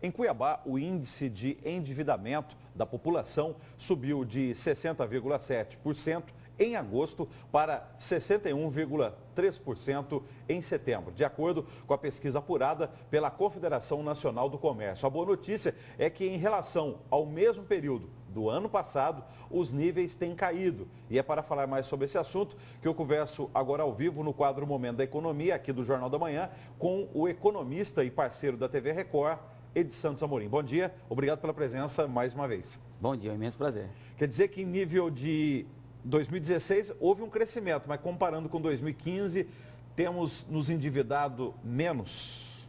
Em Cuiabá, o índice de endividamento da população subiu de 60,7% em agosto para 61,3% em setembro, de acordo com a pesquisa apurada pela Confederação Nacional do Comércio. A boa notícia é que, em relação ao mesmo período do ano passado, os níveis têm caído. E é para falar mais sobre esse assunto que eu converso agora ao vivo no quadro Momento da Economia, aqui do Jornal da Manhã, com o economista e parceiro da TV Record, Edi Santos Amorim. Bom dia, obrigado pela presença mais uma vez. Bom dia, é um imenso prazer. Quer dizer que em nível de 2016 houve um crescimento, mas comparando com 2015, temos nos endividado menos?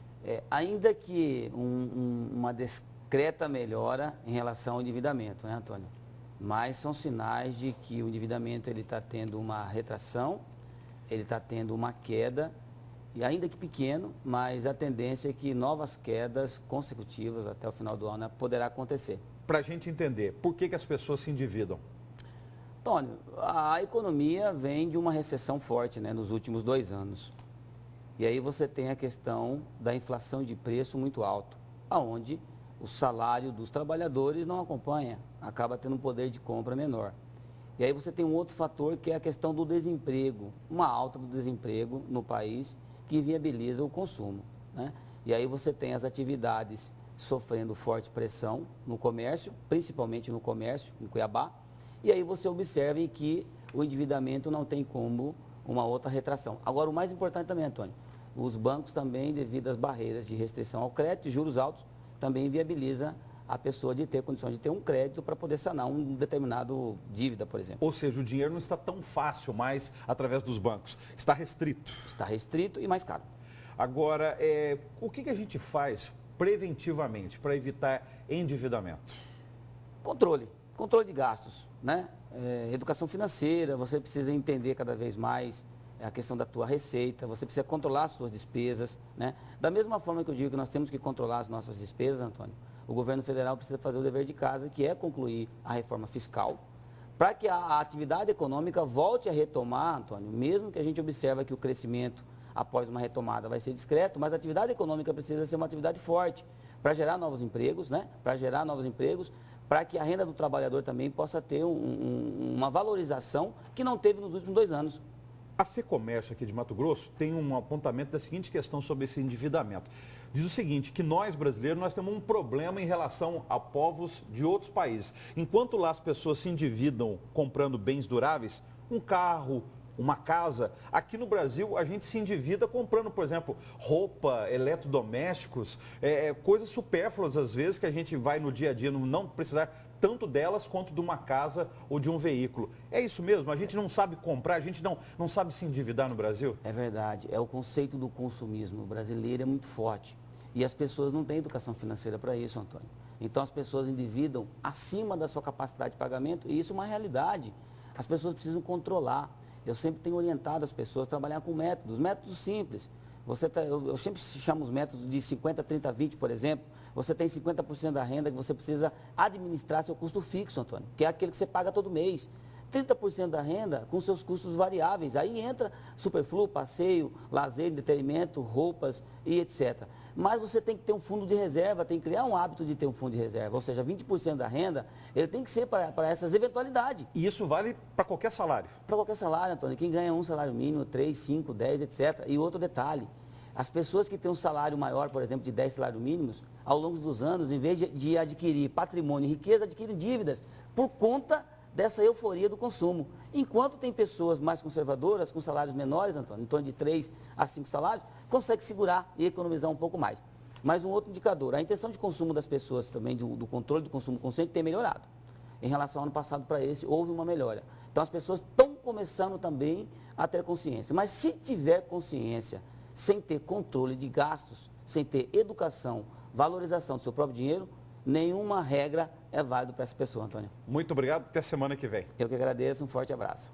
Ainda que uma discreta melhora em relação ao endividamento, né, Antônio? Mas são sinais de que o endividamento está tendo uma retração, ele está tendo uma queda, e ainda que pequeno, mas a tendência é que novas quedas consecutivas até o final do ano poderá acontecer. Para a gente entender, por que as pessoas se endividam? Antônio, a economia vem de uma recessão forte, né, nos últimos 2 anos. E aí você tem a questão da inflação de preço muito alto, aonde o salário dos trabalhadores não acompanha, acaba tendo um poder de compra menor. E aí você tem um outro fator que é a questão do desemprego, uma alta do desemprego no país que viabiliza o consumo, né? E aí você tem as atividades sofrendo forte pressão no comércio, principalmente no comércio, em Cuiabá, e aí você observa que o endividamento não tem como uma outra retração. Agora, o mais importante também, Antônio, os bancos também, devido às barreiras de restrição ao crédito e juros altos, também viabiliza a pessoa de ter condições de ter um crédito para poder sanar um determinado dívida, por exemplo. Ou seja, o dinheiro não está tão fácil mais através dos bancos, está restrito. Está restrito e mais caro. Agora, o que a gente faz preventivamente para evitar endividamento? Controle de gastos, né? Educação financeira, você precisa entender cada vez mais a questão da tua receita, você precisa controlar as suas despesas, né? Da mesma forma que eu digo que nós temos que controlar as nossas despesas, Antônio, o governo federal precisa fazer o dever de casa, que é concluir a reforma fiscal, para que a atividade econômica volte a retomar, Antônio, mesmo que a gente observe que o crescimento após uma retomada vai ser discreto, mas a atividade econômica precisa ser uma atividade forte, para gerar novos empregos, né? Para que a renda do trabalhador também possa ter uma valorização que não teve nos últimos 2 anos. A FEComércio aqui de Mato Grosso tem um apontamento da seguinte questão sobre esse endividamento. Diz o seguinte, que nós brasileiros, nós temos um problema em relação a povos de outros países. Enquanto lá as pessoas se endividam comprando bens duráveis, um carro, uma casa, aqui no Brasil a gente se endivida comprando, por exemplo, roupa, eletrodomésticos, coisas supérfluas às vezes que a gente vai no dia a dia não precisar tanto delas quanto de uma casa ou de um veículo. É isso mesmo? A gente não sabe comprar, a gente não sabe se endividar no Brasil? É verdade, é o conceito do consumismo brasileiro é muito forte e as pessoas não têm educação financeira para isso, Antônio. Então as pessoas endividam acima da sua capacidade de pagamento e isso é uma realidade. As pessoas precisam controlar. Eu sempre tenho orientado as pessoas a trabalhar com métodos simples. Eu sempre chamo os métodos de 50, 30, 20, por exemplo. Você tem 50% da renda que você precisa administrar seu custo fixo, Antônio, que é aquele que você paga todo mês. 30% da renda com seus custos variáveis. Aí entra superfluo, passeio, lazer, entretenimento, roupas e etc. Mas você tem que ter um fundo de reserva, tem que criar um hábito de ter um fundo de reserva. Ou seja, 20% da renda, ele tem que ser para essas eventualidades. E isso vale para qualquer salário? Para qualquer salário, Antônio. Quem ganha um salário mínimo, 3, 5, 10, etc. E outro detalhe, as pessoas que têm um salário maior, por exemplo, de 10 salários mínimos, ao longo dos anos, em vez de adquirir patrimônio e riqueza, adquirem dívidas por conta dessa euforia do consumo. Enquanto tem pessoas mais conservadoras, com salários menores, Antônio, em torno de 3 a 5 salários, consegue segurar e economizar um pouco mais. Mas um outro indicador, a intenção de consumo das pessoas também, do controle do consumo consciente, tem melhorado. Em relação ao ano passado para esse, houve uma melhora. Então as pessoas estão começando também a ter consciência. Mas se tiver consciência, sem ter controle de gastos, sem ter educação, valorização do seu próprio dinheiro, nenhuma regra é válida para essa pessoa, Antônio. Muito obrigado, até semana que vem. Eu que agradeço, um forte abraço.